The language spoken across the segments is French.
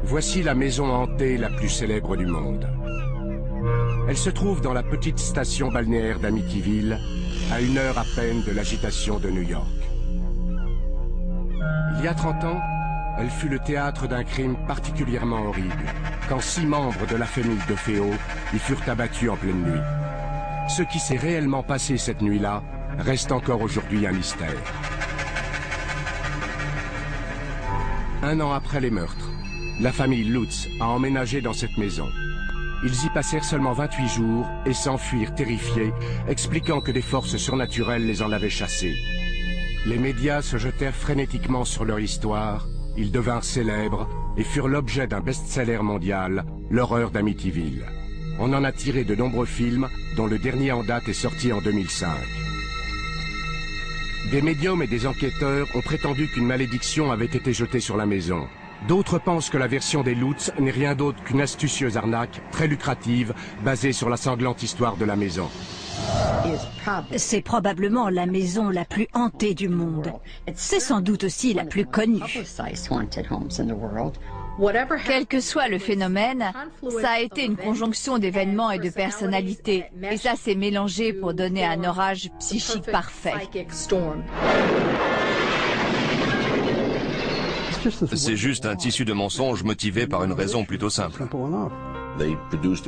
Voici la maison hantée la plus célèbre du monde. Elle se trouve dans la petite station balnéaire d'Amityville, à 1 heure à peine de l'agitation de New York. Il y a 30 ans, elle fut le théâtre d'un crime particulièrement horrible, quand 6 membres de la famille DeFeo y furent abattus en pleine nuit. Ce qui s'est réellement passé cette nuit-là reste encore aujourd'hui un mystère. 1 an après les meurtres, la famille Lutz a emménagé dans cette maison. Ils y passèrent seulement 28 jours et s'enfuirent terrifiés, expliquant que des forces surnaturelles les en avaient chassés. Les médias se jetèrent frénétiquement sur leur histoire, ils devinrent célèbres et furent l'objet d'un best-seller mondial, L'horreur d'Amityville. On en a tiré de nombreux films, dont le dernier en date est sorti en 2005. Des médiums et des enquêteurs ont prétendu qu'une malédiction avait été jetée sur la maison. D'autres pensent que la version des Lutz n'est rien d'autre qu'une astucieuse arnaque, très lucrative, basée sur la sanglante histoire de la maison. C'est probablement la maison la plus hantée du monde. C'est sans doute aussi la plus connue. Quel que soit le phénomène, ça a été une conjonction d'événements et de personnalités. Et ça s'est mélangé pour donner un orage psychique parfait. C'est juste un tissu de mensonges motivé par une raison plutôt simple.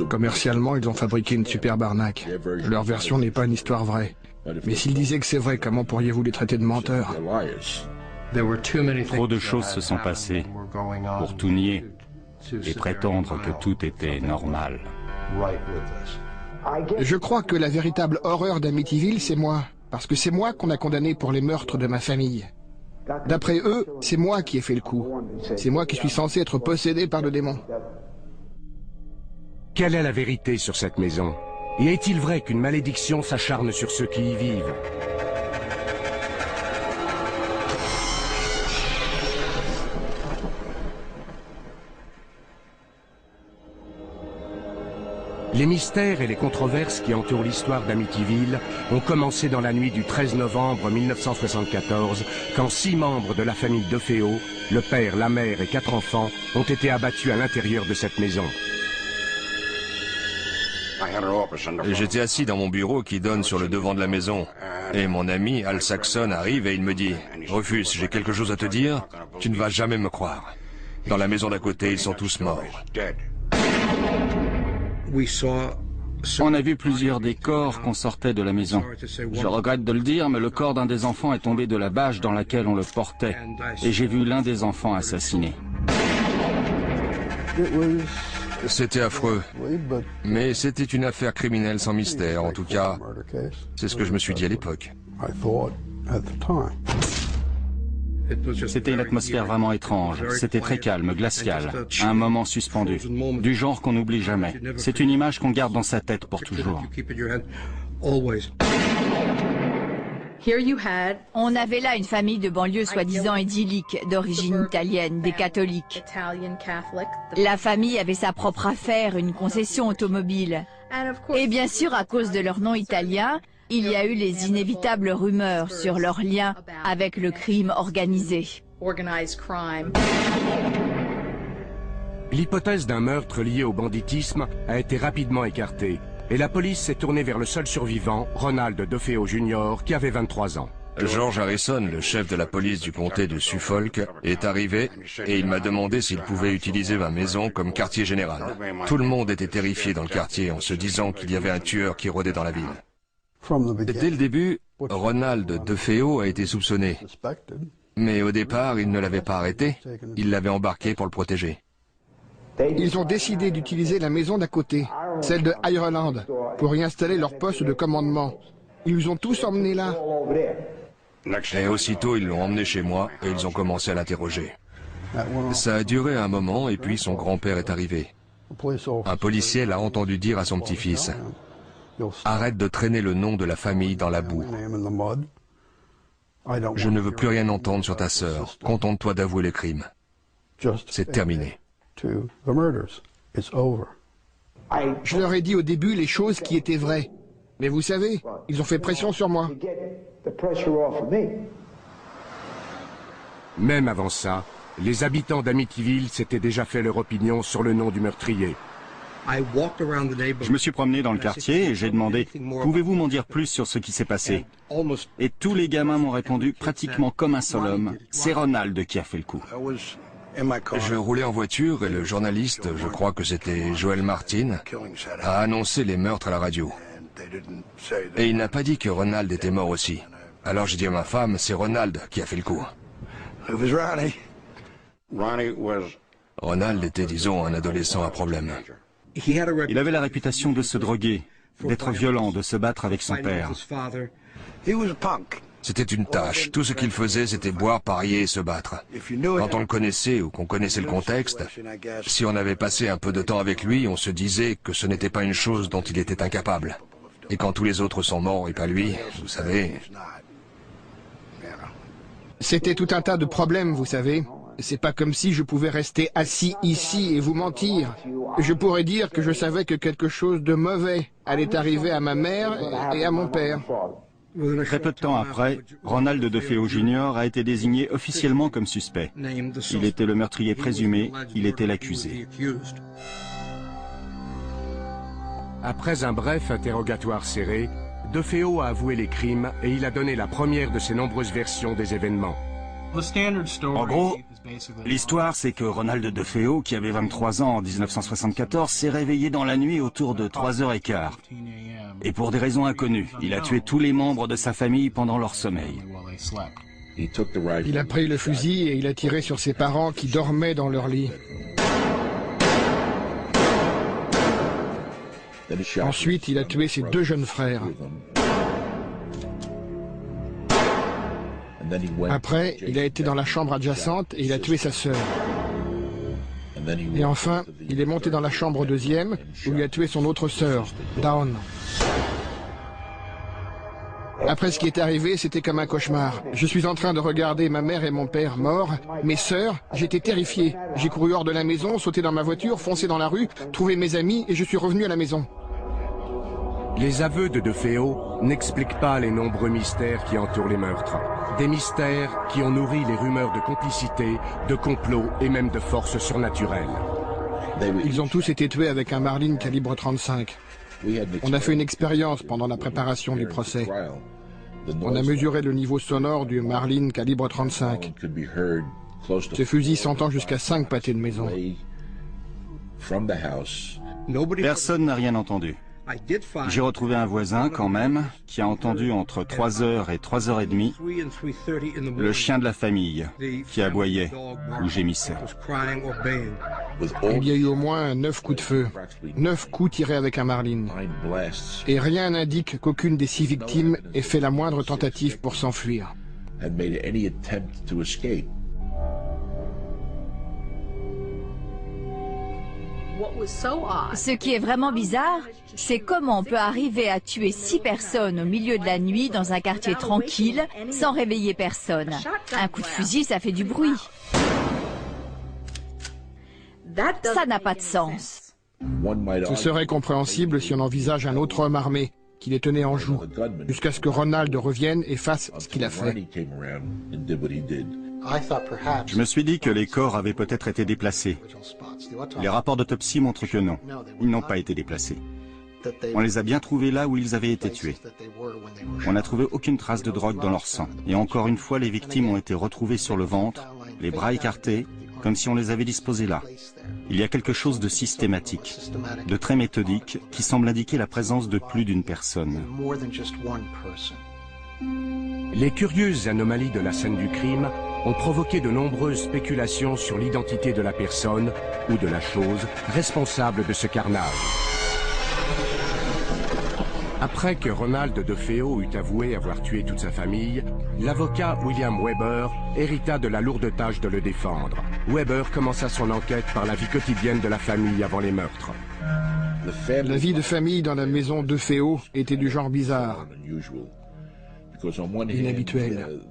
Commercialement, ils ont fabriqué une superbe arnaque. Leur version n'est pas une histoire vraie. Mais s'ils disaient que c'est vrai, comment pourriez-vous les traiter de menteurs? Trop de choses se sont passées pour tout nier et prétendre que tout était normal. Je crois que la véritable horreur d'Amityville, c'est moi. Parce que c'est moi qu'on a condamné pour les meurtres de ma famille. D'après eux, c'est moi qui ai fait le coup. C'est moi qui suis censé être possédé par le démon. Quelle est la vérité sur cette maison? Et est-il vrai qu'une malédiction s'acharne sur ceux qui y vivent? Les mystères et les controverses qui entourent l'histoire d'Amityville ont commencé dans la nuit du 13 novembre 1974, quand 6 membres de la famille DeFeo, le père, la mère et 4 enfants, ont été abattus à l'intérieur de cette maison. J'étais assis dans mon bureau qui donne sur le devant de la maison. Et mon ami, Al Saxon, arrive et il me dit « Rufus, j'ai quelque chose à te dire, tu ne vas jamais me croire. Dans la maison d'à côté, ils sont tous morts. » On a vu plusieurs des corps qu'on sortait de la maison. Je regrette de le dire, mais le corps d'un des enfants est tombé de la bâche dans laquelle on le portait. Et j'ai vu l'un des enfants assassiné. C'était affreux. Mais c'était une affaire criminelle sans mystère, en tout cas. C'est ce que je me suis dit à l'époque. C'était une atmosphère vraiment étrange. C'était très calme, glacial. Un moment suspendu. Du genre qu'on n'oublie jamais. C'est une image qu'on garde dans sa tête pour toujours. On avait là une famille de banlieue soi-disant idyllique, d'origine italienne, des catholiques. La famille avait sa propre affaire, une concession automobile. Et bien sûr, à cause de leur nom italien, il y a eu les inévitables rumeurs sur leur lien avec le crime organisé. L'hypothèse d'un meurtre lié au banditisme a été rapidement écartée, et la police s'est tournée vers le seul survivant, Ronald DeFeo Jr., qui avait 23 ans. George Harrison, le chef de la police du comté de Suffolk, est arrivé et il m'a demandé s'il pouvait utiliser ma maison comme quartier général. Tout le monde était terrifié dans le quartier en se disant qu'il y avait un tueur qui rôdait dans la ville. Dès le début, Ronald DeFeo a été soupçonné. Mais au départ, il ne l'avait pas arrêté. Il l'avait embarqué pour le protéger. Ils ont décidé d'utiliser la maison d'à côté, celle de Ireland, pour y installer leur poste de commandement. Ils nous ont tous emmenés là. Et aussitôt, ils l'ont emmené chez moi et ils ont commencé à l'interroger. Ça a duré un moment et puis son grand-père est arrivé. Un policier l'a entendu dire à son petit-fils « Arrête de traîner le nom de la famille dans la boue. Je ne veux plus rien entendre sur ta sœur. Contente-toi d'avouer les crimes. C'est terminé. » Je leur ai dit au début les choses qui étaient vraies. Mais vous savez, ils ont fait pression sur moi. Même avant ça, Les habitants d'Amityville s'étaient déjà fait leur opinion sur le nom du meurtrier. Je me suis promené dans le quartier et j'ai demandé « Pouvez-vous m'en dire plus sur ce qui s'est passé ?» Et tous les gamins m'ont répondu pratiquement comme un seul homme « C'est Ronald qui a fait le coup. » Je roulais en voiture et le journaliste, je crois que c'était Joel Martin, a annoncé les meurtres à la radio. Et il n'a pas dit que Ronald était mort aussi. Alors j'ai dit à ma femme, c'est Ronald qui a fait le coup. Ronald était, disons, un adolescent à problème. Il avait la réputation de se droguer, d'être violent, de se battre avec son père. C'était une tâche. Tout ce qu'il faisait, c'était boire, parier et se battre. Quand on le connaissait ou qu'on connaissait le contexte, si on avait passé un peu de temps avec lui, on se disait que ce n'était pas une chose dont il était incapable. Et quand tous les autres sont morts et pas lui, vous savez... C'était tout un tas de problèmes, vous savez. C'est pas comme si je pouvais rester assis ici et vous mentir. Je pourrais dire que je savais que quelque chose de mauvais allait arriver à ma mère et à mon père. Très peu de temps après, Ronald DeFeo Jr. a été désigné officiellement comme suspect. Il était le meurtrier présumé, il était l'accusé. Après un bref interrogatoire serré, DeFeo a avoué les crimes et il a donné la première de ses nombreuses versions des événements. En gros, l'histoire c'est que Ronald DeFeo, qui avait 23 ans en 1974, s'est réveillé dans la nuit autour de 3h15. Et pour des raisons inconnues, il a tué tous les membres de sa famille pendant leur sommeil. Il a pris le fusil et il a tiré sur ses parents qui dormaient dans leur lit. Ensuite, il a tué ses 2 jeunes frères. Après, il a été dans la chambre adjacente et il a tué sa sœur. Et enfin, il est monté dans la chambre deuxième où il a tué son autre sœur, Dawn. Après ce qui est arrivé, c'était comme un cauchemar. Je suis en train de regarder ma mère et mon père morts, mes sœurs, j'étais terrifié. J'ai couru hors de la maison, sauté dans ma voiture, foncé dans la rue, trouvé mes amis et je suis revenu à la maison. Les aveux de DeFeo n'expliquent pas les nombreux mystères qui entourent les meurtres. Des mystères qui ont nourri les rumeurs de complicité, de complot et même de forces surnaturelles. Ils ont tous été tués avec un Marlin calibre 35. On a fait une expérience pendant la préparation du procès. On a mesuré le niveau sonore du Marlin calibre 35. Ce fusil s'entend jusqu'à 5 pâtés de maison. Personne n'a rien entendu. J'ai retrouvé un voisin quand même, qui a entendu entre 3h et 3h30 le chien de la famille qui aboyait ou gémissait. Il y a eu au moins 9 coups de feu, 9 coups tirés avec un Marlin. Et rien n'indique qu'aucune des 6 victimes ait fait la moindre tentative pour s'enfuir. Ce qui est vraiment bizarre, c'est comment on peut arriver à tuer 6 personnes au milieu de la nuit dans un quartier tranquille sans réveiller personne. Un coup de fusil, ça fait du bruit. Ça n'a pas de sens. Ce serait compréhensible si on envisage un autre homme armé qui les tenait en joue, jusqu'à ce que Ronald revienne et fasse ce qu'il a fait. Je me suis dit que les corps avaient peut-être été déplacés. Les rapports d'autopsie montrent que non, ils n'ont pas été déplacés. On les a bien trouvés là où ils avaient été tués. On n'a trouvé aucune trace de drogue dans leur sang. Et encore une fois, les victimes ont été retrouvées sur le ventre, les bras écartés, comme si on les avait disposés là. Il y a quelque chose de systématique, de très méthodique, qui semble indiquer la présence de plus d'une personne. Les curieuses anomalies de la scène du crime ont provoqué de nombreuses spéculations sur l'identité de la personne ou de la chose responsable de ce carnage. Après que Ronald DeFeo eut avoué avoir tué toute sa famille, l'avocat William Weber hérita de la lourde tâche de le défendre. Weber commença son enquête par la vie quotidienne de la famille avant les meurtres. La vie de famille dans la maison DeFeo était du genre bizarre, inhabituel.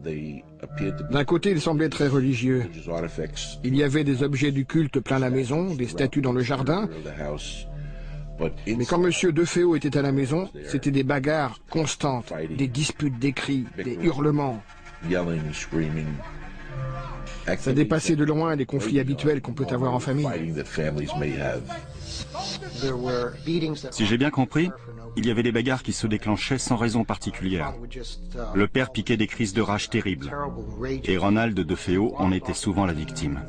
D'un côté, il semblait très religieux. Il y avait des objets du culte plein la maison, des statues dans le jardin. Mais quand M. DeFeo était à la maison, c'était des bagarres constantes, des disputes, des cris, des hurlements. Ça dépassait de loin les conflits habituels qu'on peut avoir en famille. Si j'ai bien compris, il y avait des bagarres qui se déclenchaient sans raison particulière. Le père piquait des crises de rage terribles. Et Ronald DeFeo en était souvent la victime.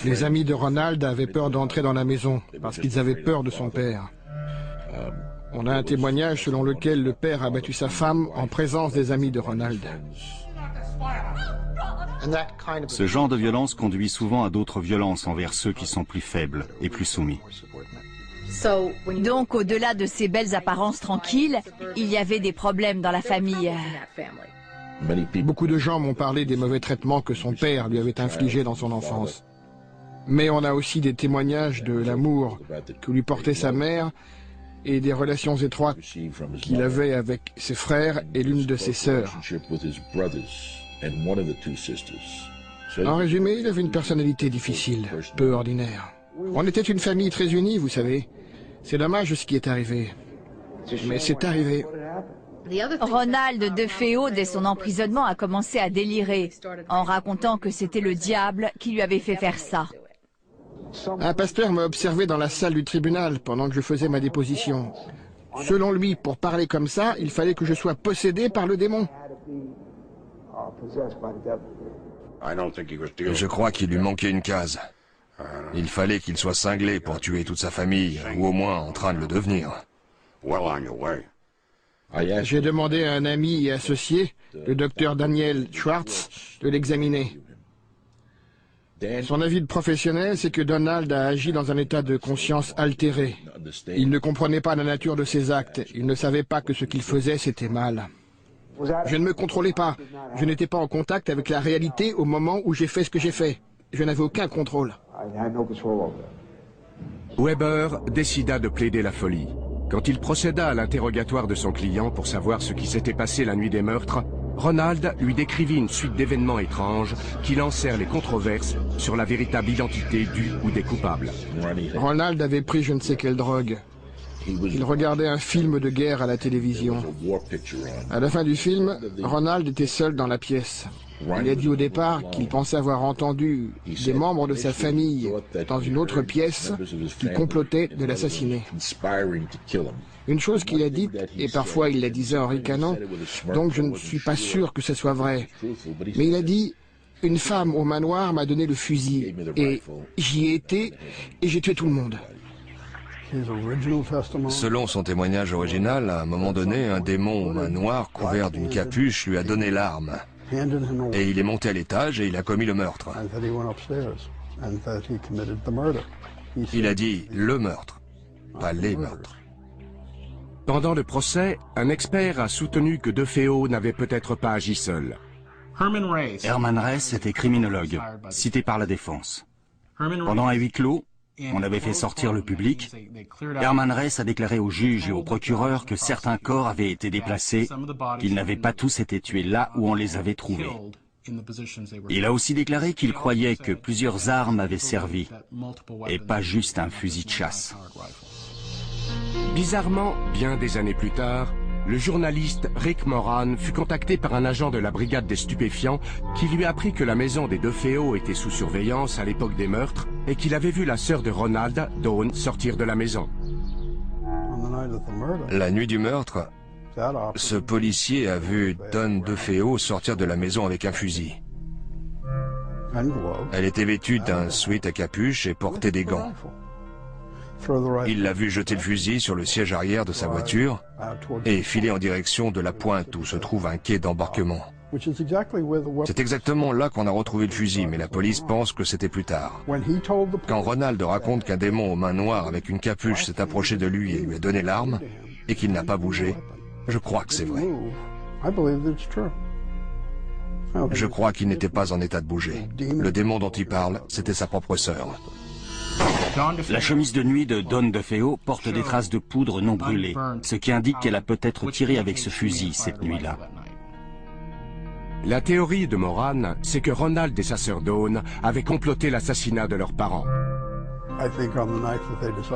Les amis de Ronald avaient peur d'entrer dans la maison parce qu'ils avaient peur de son père. On a un témoignage selon lequel le père a battu sa femme en présence des amis de Ronald. Ce genre de violence conduit souvent à d'autres violences envers ceux qui sont plus faibles et plus soumis. Donc, au-delà de ces belles apparences tranquilles, il y avait des problèmes dans la famille. Beaucoup de gens m'ont parlé des mauvais traitements que son père lui avait infligés dans son enfance. Mais on a aussi des témoignages de l'amour que lui portait sa mère et des relations étroites qu'il avait avec ses frères et l'une de ses sœurs. En résumé, il avait une personnalité difficile, peu ordinaire. On était une famille très unie, vous savez. C'est dommage ce qui est arrivé. Mais c'est arrivé. Ronald DeFeo, dès son emprisonnement, a commencé à délirer, en racontant que c'était le diable qui lui avait fait faire ça. Un pasteur m'a observé dans la salle du tribunal pendant que je faisais ma déposition. Selon lui, pour parler comme ça, il fallait que je sois possédé par le démon. Je crois qu'il lui manquait une case. Il fallait qu'il soit cinglé pour tuer toute sa famille, ou au moins en train de le devenir. J'ai demandé à un ami et associé, le docteur Daniel Schwartz, de l'examiner. Son avis de professionnel, c'est que Donald a agi dans un état de conscience altéré. Il ne comprenait pas la nature de ses actes. Il ne savait pas que ce qu'il faisait, c'était mal. Je ne me contrôlais pas. Je n'étais pas en contact avec la réalité au moment où j'ai fait ce que j'ai fait. Je n'avais aucun contrôle. Weber décida de plaider la folie. Quand il procéda à l'interrogatoire de son client pour savoir ce qui s'était passé la nuit des meurtres, Ronald lui décrivit une suite d'événements étranges qui lancèrent les controverses sur la véritable identité du ou des coupables. Ronald avait pris je ne sais quelle drogue. Il regardait un film de guerre à la télévision. À la fin du film, Ronald était seul dans la pièce. Il a dit au départ qu'il pensait avoir entendu des membres de sa famille dans une autre pièce qui complotaient de l'assassiner. Une chose qu'il a dite, et parfois il la disait en ricanant, donc je ne suis pas sûr que ce soit vrai, mais il a dit « Une femme au manoir m'a donné le fusil, et j'y ai été, et j'ai tué tout le monde ». Selon son témoignage original, à un moment donné, un démon aux mains noires couvert d'une capuche lui a donné l'arme. Et il est monté à l'étage et il a commis le meurtre. Il a dit le meurtre, pas les meurtres. Pendant le procès, un expert a soutenu que DeFeo n'avait peut-être pas agi seul. Herman Reyes était criminologue, cité par la défense. Pendant un huis clos, on avait fait sortir le public. Herman Reyes a déclaré au juge et au procureur que certains corps avaient été déplacés, qu'ils n'avaient pas tous été tués là où on les avait trouvés. Il a aussi déclaré qu'il croyait que plusieurs armes avaient servi, et pas juste un fusil de chasse. Bizarrement, bien des années plus tard, le journaliste Rick Moran fut contacté par un agent de la brigade des stupéfiants qui lui apprit que la maison des DeFeo était sous surveillance à l'époque des meurtres et qu'il avait vu la sœur de Ronald, Dawn, sortir de la maison. La nuit du meurtre, ce policier a vu Dawn DeFeo sortir de la maison avec un fusil. Elle était vêtue d'un sweat à capuche et portait des gants. Il l'a vu jeter le fusil sur le siège arrière de sa voiture et filer en direction de la pointe où se trouve un quai d'embarquement. C'est exactement là qu'on a retrouvé le fusil, mais la police pense que c'était plus tard. Quand Ronald raconte qu'un démon aux mains noires avec une capuche s'est approché de lui et lui a donné l'arme, et qu'il n'a pas bougé, je crois que c'est vrai. Je crois qu'il n'était pas en état de bouger. Le démon dont il parle, c'était sa propre sœur. La chemise de nuit de Dawn DeFeo porte des traces de poudre non brûlée, ce qui indique qu'elle a peut-être tiré avec ce fusil cette nuit-là. La théorie de Moran, c'est que Ronald et sa sœur Dawn avaient comploté l'assassinat de leurs parents.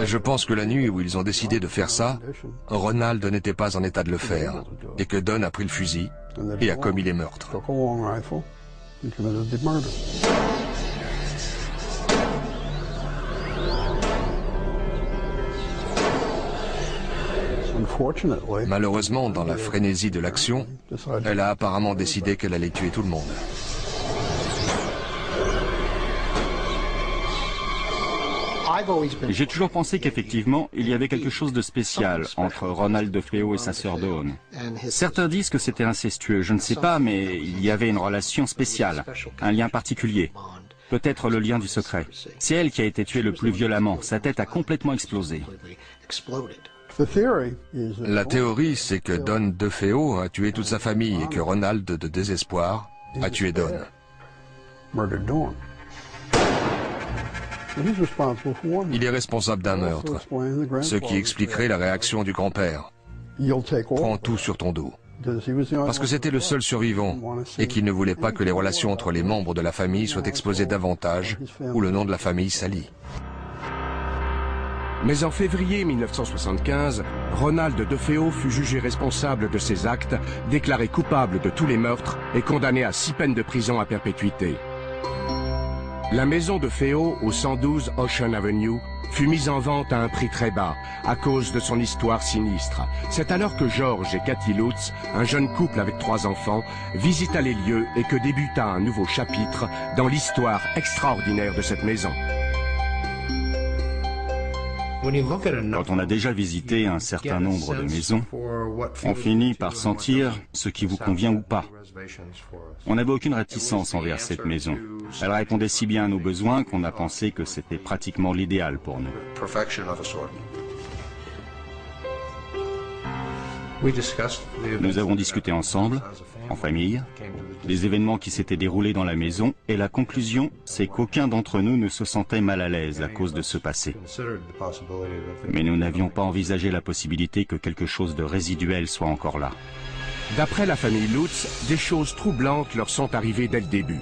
Je pense que la nuit où ils ont décidé de faire ça, Ronald n'était pas en état de le faire, et que Dawn a pris le fusil et a commis les meurtres. Malheureusement, dans la frénésie de l'action, elle a apparemment décidé qu'elle allait tuer tout le monde. J'ai toujours pensé qu'effectivement, il y avait quelque chose de spécial entre Ronald DeFeo et sa sœur Dawn. Certains disent que c'était incestueux, je ne sais pas, mais il y avait une relation spéciale, un lien particulier. Peut-être le lien du secret. C'est elle qui a été tuée le plus violemment, sa tête a complètement explosé. La théorie, c'est que Don DeFeo a tué toute sa famille et que Ronald, de désespoir, a tué Don. Il est responsable d'un meurtre, ce qui expliquerait la réaction du grand-père. Prends tout sur ton dos. Parce que c'était le seul survivant et qu'il ne voulait pas que les relations entre les membres de la famille soient exposées davantage ou le nom de la famille sali. Mais en février 1975, Ronald DeFeo fut jugé responsable de ses actes, déclaré coupable de tous les meurtres et condamné à 6 peines de prison à perpétuité. La maison DeFeo, au 112 Ocean Avenue, fut mise en vente à un prix très bas, à cause de son histoire sinistre. C'est alors que George et Kathy Lutz, un jeune couple avec 3 enfants, visita les lieux et que débuta un nouveau chapitre dans l'histoire extraordinaire de cette maison. Quand on a déjà visité un certain nombre de maisons, on finit par sentir ce qui vous convient ou pas. On n'avait aucune réticence envers cette maison. Elle répondait si bien à nos besoins qu'on a pensé que c'était pratiquement l'idéal pour nous. Nous avons discuté ensemble, en famille, des événements qui s'étaient déroulés dans la maison et la conclusion, c'est qu'aucun d'entre nous ne se sentait mal à l'aise à cause de ce passé. Mais nous n'avions pas envisagé la possibilité que quelque chose de résiduel soit encore là. D'après la famille Lutz, des choses troublantes leur sont arrivées dès le début.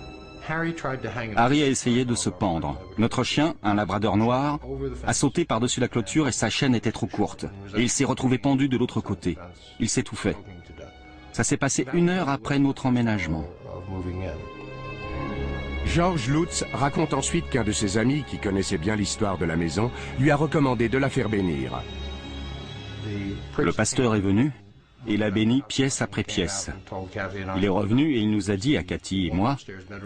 Harry a essayé de se pendre. Notre chien, un labrador noir, a sauté par-dessus la clôture et sa chaîne était trop courte. Et il s'est retrouvé pendu de l'autre côté. Il s'étouffait. Ça s'est passé 1 heure après notre emménagement. George Lutz raconte ensuite qu'un de ses amis, qui connaissait bien l'histoire de la maison, lui a recommandé de la faire bénir. Le pasteur est venu et l'a béni pièce après pièce. Il est revenu et il nous a dit, à Cathy et moi,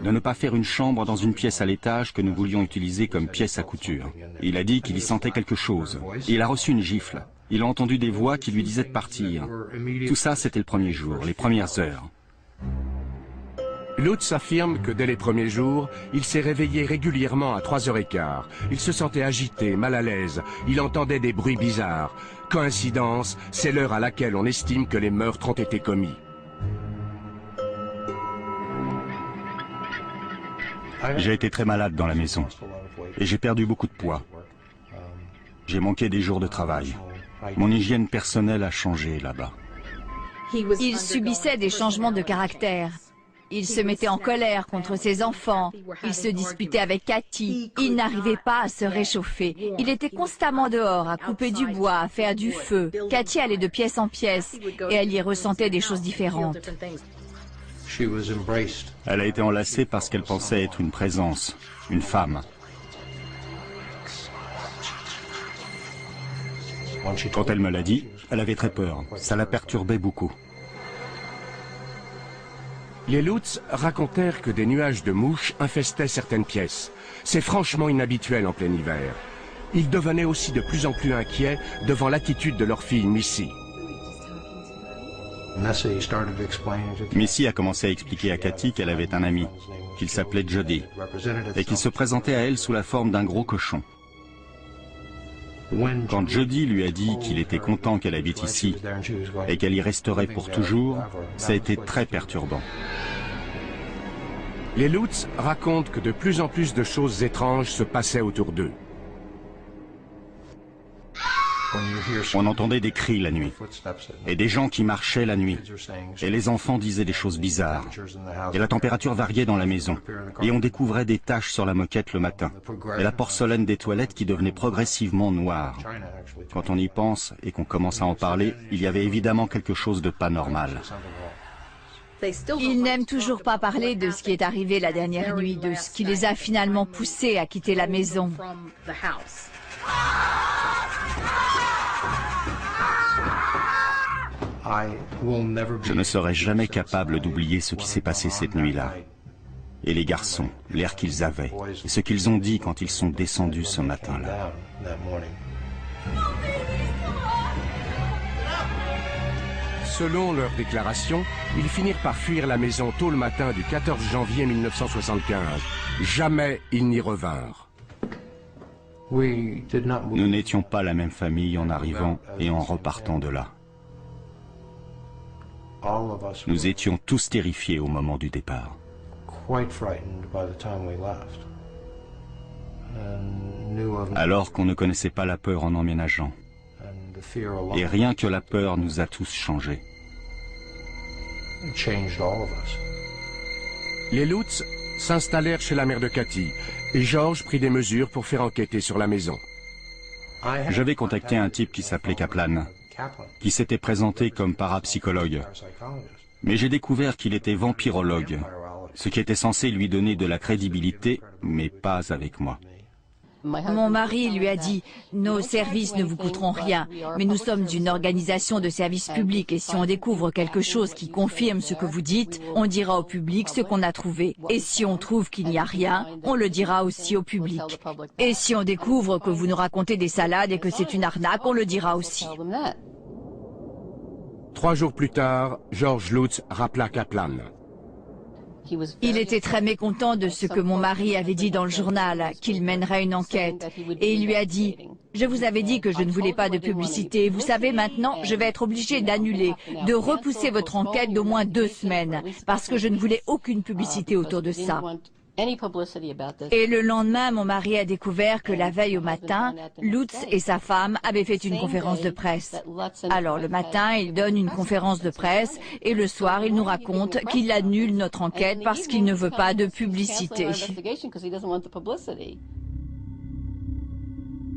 de ne pas faire une chambre dans une pièce à l'étage que nous voulions utiliser comme pièce à couture. Il a dit qu'il y sentait quelque chose. Et il a reçu une gifle. Il a entendu des voix qui lui disaient de partir. Tout ça, c'était le premier jour, les premières heures. Lutz affirme que dès les premiers jours, il s'est réveillé régulièrement à 3h15. Il se sentait agité, mal à l'aise. Il entendait des bruits bizarres. Coïncidence, c'est l'heure à laquelle on estime que les meurtres ont été commis. J'ai été très malade dans la maison et j'ai perdu beaucoup de poids. J'ai manqué des jours de travail. Mon hygiène personnelle a changé là-bas. Il subissait des changements de caractère. Il se mettait en colère contre ses enfants. Il se disputait avec Cathy. Il n'arrivait pas à se réchauffer. Il était constamment dehors, à couper du bois, à faire du feu. Cathy allait de pièce en pièce et elle y ressentait des choses différentes. Elle a été enlacée parce qu'elle pensait être une présence, une femme. Quand elle me l'a dit, elle avait très peur. Ça la perturbait beaucoup. Les Lutz racontèrent que des nuages de mouches infestaient certaines pièces. C'est franchement inhabituel en plein hiver. Ils devenaient aussi de plus en plus inquiets devant l'attitude de leur fille Missy. Missy a commencé à expliquer à Cathy qu'elle avait un ami, qu'il s'appelait Jody, et qu'il se présentait à elle sous la forme d'un gros cochon. Quand Jody lui a dit qu'il était content qu'elle habite ici et qu'elle y resterait pour toujours, ça a été très perturbant. Les Lutz racontent que de plus en plus de choses étranges se passaient autour d'eux. On entendait des cris la nuit, et des gens qui marchaient la nuit, et les enfants disaient des choses bizarres, et la température variait dans la maison, et on découvrait des taches sur la moquette le matin, et la porcelaine des toilettes qui devenait progressivement noire. Quand on y pense et qu'on commence à en parler, il y avait évidemment quelque chose de pas normal. Ils n'aiment toujours pas parler de ce qui est arrivé la dernière nuit, de ce qui les a finalement poussés à quitter la maison. Je ne serai jamais capable d'oublier ce qui s'est passé cette nuit-là. Et les garçons, l'air qu'ils avaient, et ce qu'ils ont dit quand ils sont descendus ce matin-là. Selon leurs déclarations, ils finirent par fuir la maison tôt le matin du 14 janvier 1975. Jamais ils n'y revinrent. Nous n'étions pas la même famille en arrivant et en repartant de là. Nous étions tous terrifiés au moment du départ. Alors qu'on ne connaissait pas la peur en emménageant. Et rien que la peur nous a tous changés. Les Lutz s'installèrent chez la mère de Cathy et George prit des mesures pour faire enquêter sur la maison. J'avais contacté un type qui s'appelait Kaplan, qui s'était présenté comme parapsychologue. Mais j'ai découvert qu'il était vampirologue, ce qui était censé lui donner de la crédibilité, mais pas avec moi. Mon mari lui a dit « Nos services ne vous coûteront rien, mais nous sommes une organisation de services publics et si on découvre quelque chose qui confirme ce que vous dites, on dira au public ce qu'on a trouvé. Et si on trouve qu'il n'y a rien, on le dira aussi au public. Et si on découvre que vous nous racontez des salades et que c'est une arnaque, on le dira aussi. » 3 jours plus tard, George Lutz rappela Kaplan. Il était très mécontent de ce que mon mari avait dit dans le journal, qu'il mènerait une enquête. Et il lui a dit « Je vous avais dit que je ne voulais pas de publicité. Vous savez, maintenant, je vais être obligé d'annuler, de repousser votre enquête d'au moins 2 semaines, parce que je ne voulais aucune publicité autour de ça. » Et le lendemain, mon mari a découvert que la veille au matin, Lutz et sa femme avaient fait une conférence de presse. Alors le matin, il donne une conférence de presse et le soir, il nous raconte qu'il annule notre enquête parce qu'il ne veut pas de publicité.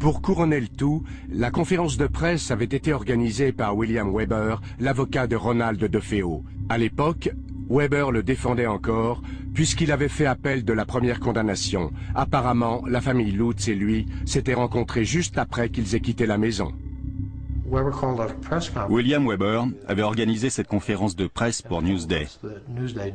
Pour couronner le tout, la conférence de presse avait été organisée par William Weber, l'avocat de Ronald DeFeo. À l'époque, Weber le défendait encore, puisqu'il avait fait appel de la première condamnation. Apparemment, la famille Lutz et lui s'étaient rencontrés juste après qu'ils aient quitté la maison. William Weber avait organisé cette conférence de presse pour Newsday.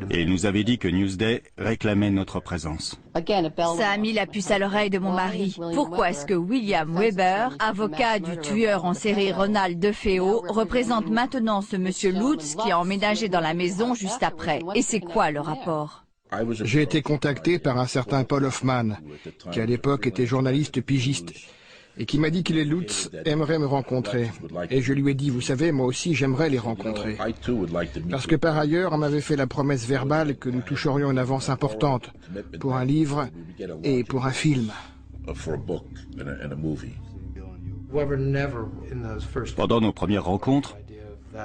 Et il nous avait dit que Newsday réclamait notre présence. Ça a mis la puce à l'oreille de mon mari. Pourquoi est-ce que William Weber, avocat du tueur en série Ronald DeFeo, représente maintenant ce monsieur Lutz qui a emménagé dans la maison juste après? Et c'est quoi le rapport? J'ai été contacté par un certain Paul Hoffman, qui à l'époque était journaliste pigiste, et qui m'a dit que les Lutz aimeraient me rencontrer. Et je lui ai dit, vous savez, moi aussi j'aimerais les rencontrer. Parce que par ailleurs, on m'avait fait la promesse verbale que nous toucherions une avance importante pour un livre et pour un film. Pendant nos premières rencontres,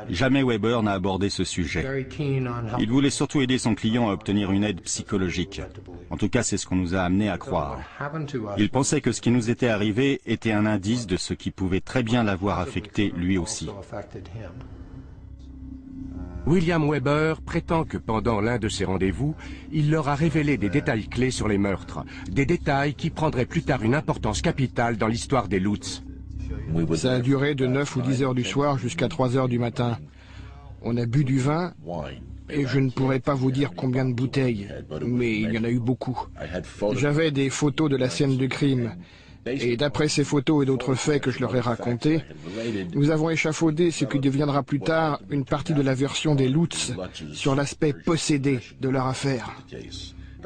jamais Weber n'a abordé ce sujet. Il voulait surtout aider son client à obtenir une aide psychologique. En tout cas, c'est ce qu'on nous a amené à croire. Il pensait que ce qui nous était arrivé était un indice de ce qui pouvait très bien l'avoir affecté lui aussi. William Weber prétend que pendant l'un de ses rendez-vous, il leur a révélé des détails clés sur les meurtres, des détails qui prendraient plus tard une importance capitale dans l'histoire des Lutz. Ça a duré de 9 ou 10 heures du soir jusqu'à 3 heures du matin. On a bu du vin, et je ne pourrais pas vous dire combien de bouteilles, mais il y en a eu beaucoup. J'avais des photos de la scène du crime, et d'après ces photos et d'autres faits que je leur ai racontés, nous avons échafaudé ce qui deviendra plus tard une partie de la version des Lutz sur l'aspect possédé de leur affaire.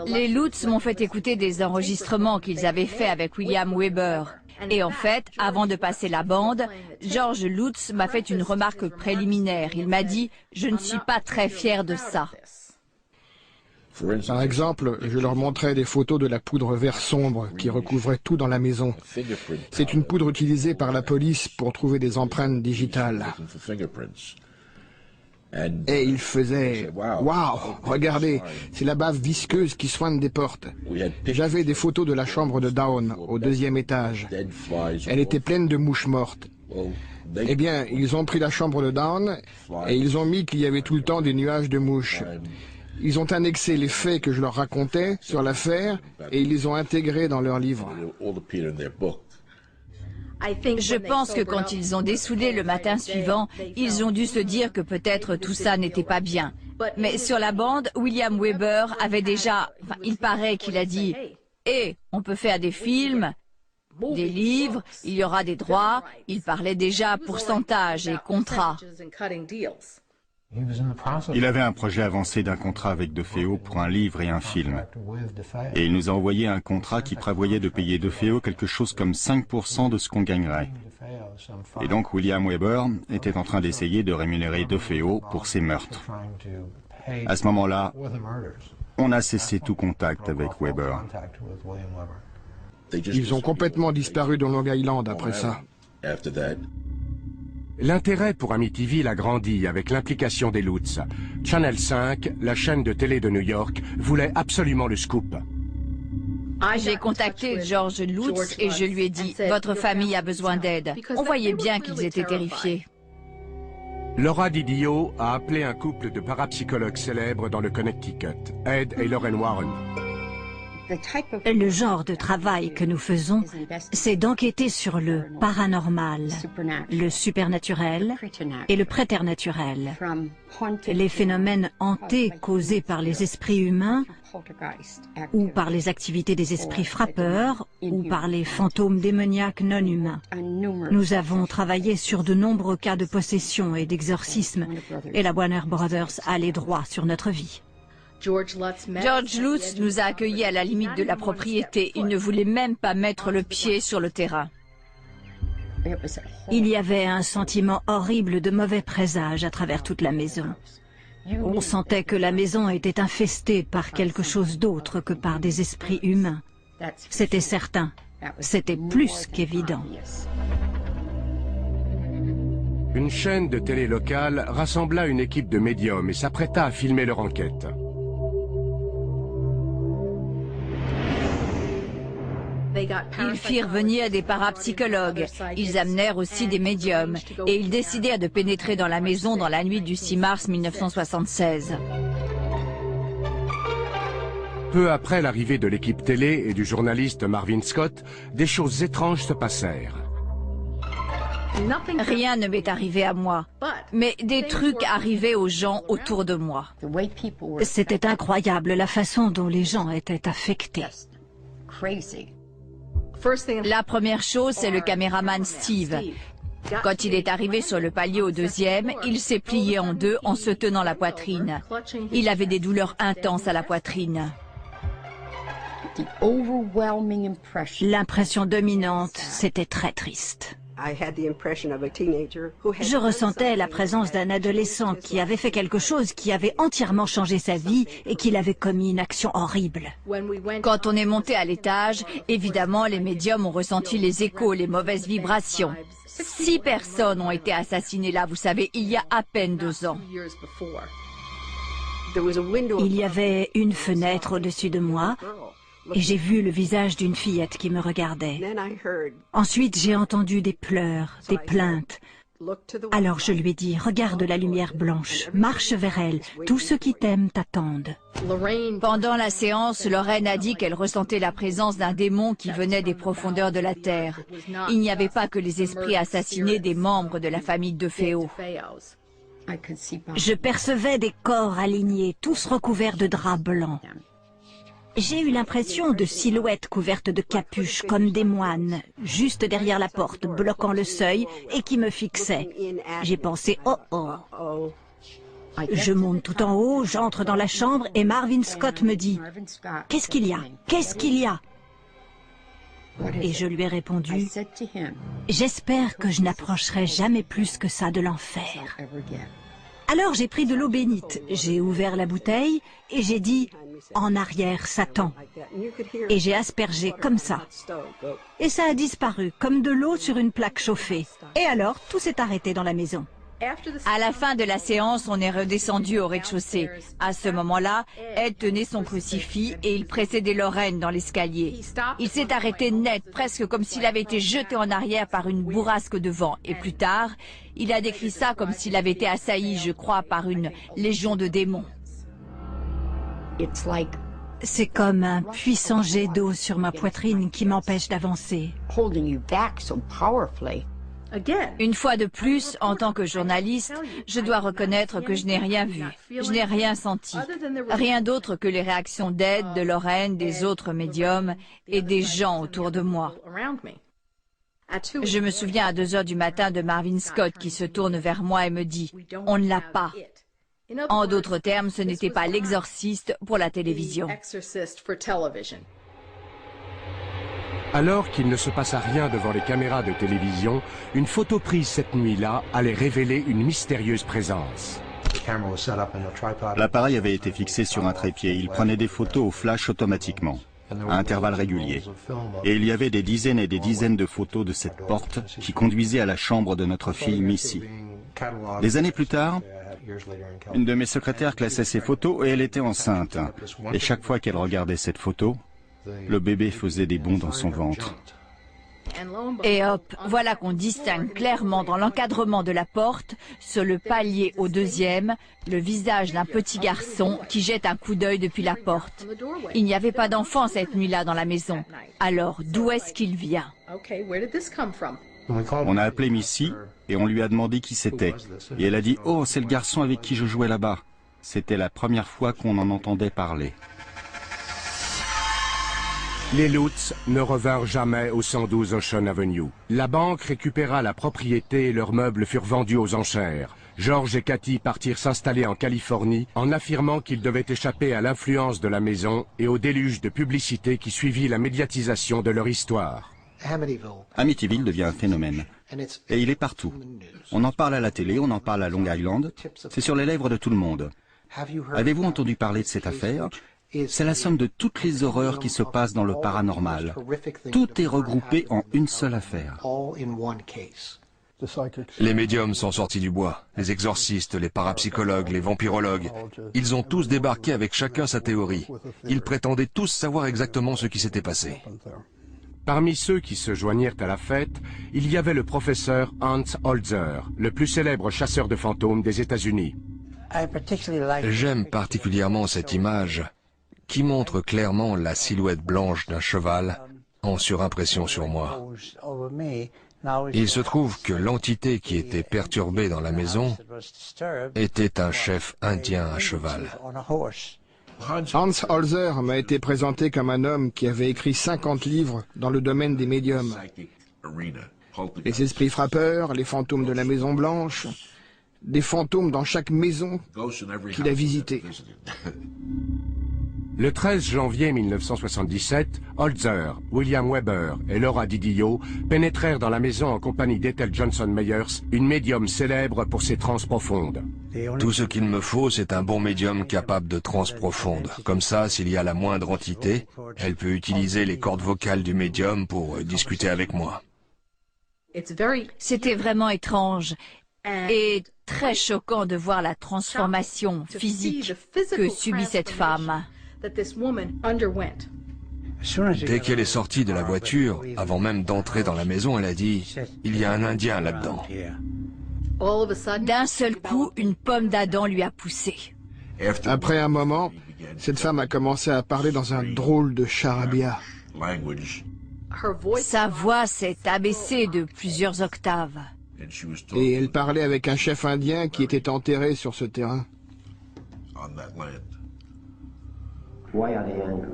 Les Lutz m'ont fait écouter des enregistrements qu'ils avaient faits avec William Weber. Et en fait, avant de passer la bande, George Lutz m'a fait une remarque préliminaire. Il m'a dit « Je ne suis pas très fier de ça ». Par exemple, je leur montrais des photos de la poudre vert sombre qui recouvrait tout dans la maison. C'est une poudre utilisée par la police pour trouver des empreintes digitales. Et il faisait « Waouh, regardez, c'est la bave visqueuse qui soigne des portes. » J'avais des photos de la chambre de Down, au 2e étage. Elle était pleine de mouches mortes. Eh bien, ils ont pris la chambre de Dawn et ils ont mis qu'il y avait tout le temps des nuages de mouches. Ils ont annexé les faits que je leur racontais sur l'affaire et ils les ont intégrés dans leur livre. Je pense que quand ils ont dessoudé le matin suivant, ils ont dû se dire que peut-être tout ça n'était pas bien. Mais sur la bande, William Weber avait déjà... il paraît qu'il a dit « Eh, on peut faire des films, des livres, il y aura des droits. » Il parlait déjà pourcentage et contrat. Il avait un projet avancé d'un contrat avec DeFeo pour un livre et un film. Et il nous a envoyé un contrat qui prévoyait de payer DeFeo quelque chose comme 5% de ce qu'on gagnerait. Et donc William Weber était en train d'essayer de rémunérer DeFeo pour ses meurtres. À ce moment-là, on a cessé tout contact avec Weber. Ils ont complètement disparu dans Long Island après ça. L'intérêt pour Amityville a grandi avec l'implication des Lutz. Channel 5, la chaîne de télé de New York, voulait absolument le scoop. J'ai contacté George Lutz et je lui ai dit « Votre famille a besoin d'aide ». On voyait bien qu'ils étaient terrifiés. Laura Didio a appelé un couple de parapsychologues célèbres dans le Connecticut, Ed et Lorraine Warren. Le genre de travail que nous faisons, c'est d'enquêter sur le paranormal, le supernaturel et le préternaturel, les phénomènes hantés causés par les esprits humains ou par les activités des esprits frappeurs ou par les fantômes démoniaques non humains. Nous avons travaillé sur de nombreux cas de possession et d'exorcisme et la Warner Brothers a les droits sur notre vie. George Lutz nous a accueillis à la limite de la propriété. Il ne voulait même pas mettre le pied sur le terrain. Il y avait un sentiment horrible de mauvais présage à travers toute la maison. On sentait que la maison était infestée par quelque chose d'autre que par des esprits humains. C'était certain. C'était plus qu'évident. Une chaîne de télé locale rassembla une équipe de médiums et s'apprêta à filmer leur enquête. Ils firent venir des parapsychologues, ils amenèrent aussi des médiums, et ils décidèrent de pénétrer dans la maison dans la nuit du 6 mars 1976. Peu après l'arrivée de l'équipe télé et du journaliste Marvin Scott, des choses étranges se passèrent. Rien ne m'est arrivé à moi, mais des trucs arrivaient aux gens autour de moi. C'était incroyable la façon dont les gens étaient affectés. La première chose, c'est le caméraman Steve. Quand il est arrivé sur le palier au deuxième, il s'est plié en deux en se tenant la poitrine. Il avait des douleurs intenses à la poitrine. L'impression dominante, c'était très triste. Je ressentais la présence d'un adolescent qui avait fait quelque chose qui avait entièrement changé sa vie et qu'il avait commis une action horrible. Quand on est monté à l'étage, évidemment, les médiums ont ressenti les échos, les mauvaises vibrations. 6 personnes ont été assassinées là, vous savez, il y a à peine 2 ans. Il y avait une fenêtre au-dessus de moi. Et j'ai vu le visage d'une fillette qui me regardait. Ensuite, j'ai entendu des pleurs, des plaintes. Alors je lui ai dit, regarde la lumière blanche, marche vers elle, tous ceux qui t'aiment t'attendent. Pendant la séance, Lorraine a dit qu'elle ressentait la présence d'un démon qui venait des profondeurs de la terre. Il n'y avait pas que les esprits assassinés des membres de la famille DeFeo. Je percevais des corps alignés, tous recouverts de draps blancs. J'ai eu l'impression de silhouettes couvertes de capuches comme des moines, juste derrière la porte, bloquant le seuil et qui me fixaient. J'ai pensé, oh oh. Je monte tout en haut, j'entre dans la chambre et Marvin Scott me dit, qu'est-ce qu'il y a? Qu'est-ce qu'il y a? Et je lui ai répondu, j'espère que je n'approcherai jamais plus que ça de l'enfer. Alors j'ai pris de l'eau bénite, j'ai ouvert la bouteille et j'ai dit « En arrière, Satan !» Et j'ai aspergé comme ça. Et ça a disparu, comme de l'eau sur une plaque chauffée. Et alors, tout s'est arrêté dans la maison. À la fin de la séance, on est redescendu au rez-de-chaussée. À ce moment-là, Ed tenait son crucifix et il précédait Lorraine dans l'escalier. Il s'est arrêté net, presque comme s'il avait été jeté en arrière par une bourrasque de vent. Et plus tard, il a décrit ça comme s'il avait été assailli, je crois, par une légion de démons. C'est comme un puissant jet d'eau sur ma poitrine qui m'empêche d'avancer. Une fois de plus, en tant que journaliste, je dois reconnaître que je n'ai rien vu, je n'ai rien senti. Rien d'autre que les réactions d'Ed, de Lorraine, des autres médiums et des gens autour de moi. Je me souviens à 2 heures du matin de Marvin Scott qui se tourne vers moi et me dit « On ne l'a pas ». En d'autres termes, ce n'était pas l'exorciste pour la télévision. Alors qu'il ne se passa rien devant les caméras de télévision, une photo prise cette nuit-là allait révéler une mystérieuse présence. L'appareil avait été fixé sur un trépied. Il prenait des photos au flash automatiquement, à intervalles réguliers. Et il y avait des dizaines et des dizaines de photos de cette porte qui conduisait à la chambre de notre fille Missy. Des années plus tard, une de mes secrétaires classait ces photos et elle était enceinte. Et chaque fois qu'elle regardait cette photo, le bébé faisait des bonds dans son ventre. Et hop, voilà qu'on distingue clairement dans l'encadrement de la porte, sur le palier au 2e, le visage d'un petit garçon qui jette un coup d'œil depuis la porte. Il n'y avait pas d'enfant cette nuit-là dans la maison. Alors, d'où est-ce qu'il vient? On a appelé Missy et on lui a demandé qui c'était. Et elle a dit « Oh, c'est le garçon avec qui je jouais là-bas ». C'était la première fois qu'on en entendait parler. Les Lutz ne revinrent jamais au 112 Ocean Avenue. La banque récupéra la propriété et leurs meubles furent vendus aux enchères. George et Cathy partirent s'installer en Californie en affirmant qu'ils devaient échapper à l'influence de la maison et au déluge de publicité qui suivit la médiatisation de leur histoire. Amityville devient un phénomène. Et il est partout. On en parle à la télé, on en parle à Long Island. C'est sur les lèvres de tout le monde. Avez-vous entendu parler de cette affaire ? C'est la somme de toutes les horreurs qui se passent dans le paranormal. Tout est regroupé en une seule affaire. Les médiums sont sortis du bois, les exorcistes, les parapsychologues, les vampirologues. Ils ont tous débarqué avec chacun sa théorie. Ils prétendaient tous savoir exactement ce qui s'était passé. Parmi ceux qui se joignirent à la fête, il y avait le professeur Hans Holzer, le plus célèbre chasseur de fantômes des États-Unis. J'aime particulièrement cette image qui montre clairement la silhouette blanche d'un cheval en surimpression sur moi. Il se trouve que l'entité qui était perturbée dans la maison était un chef indien à cheval. Hans Holzer m'a été présenté comme un homme qui avait écrit 50 livres dans le domaine des médiums. Les esprits frappeurs, les fantômes de la Maison Blanche, des fantômes dans chaque maison qu'il a visitée. Le 13 janvier 1977, Holzer, William Weber et Laura Didio pénétrèrent dans la maison en compagnie d'Ethel Johnson Meyers, une médium célèbre pour ses transes profondes. Tout ce qu'il me faut, c'est un bon médium capable de transes profondes. Comme ça, s'il y a la moindre entité, elle peut utiliser les cordes vocales du médium pour discuter avec moi. C'était vraiment étrange et très choquant de voir la transformation physique que subit cette femme. Dès qu'elle est sortie de la voiture, avant même d'entrer dans la maison, elle a dit « Il y a un Indien là-dedans ». D'un seul coup, une pomme d'Adam lui a poussé. Après un moment, cette femme a commencé à parler dans un drôle de charabia. Sa voix s'est abaissée de plusieurs octaves. Et elle parlait avec un chef indien qui était enterré sur ce terrain. Why are they angry?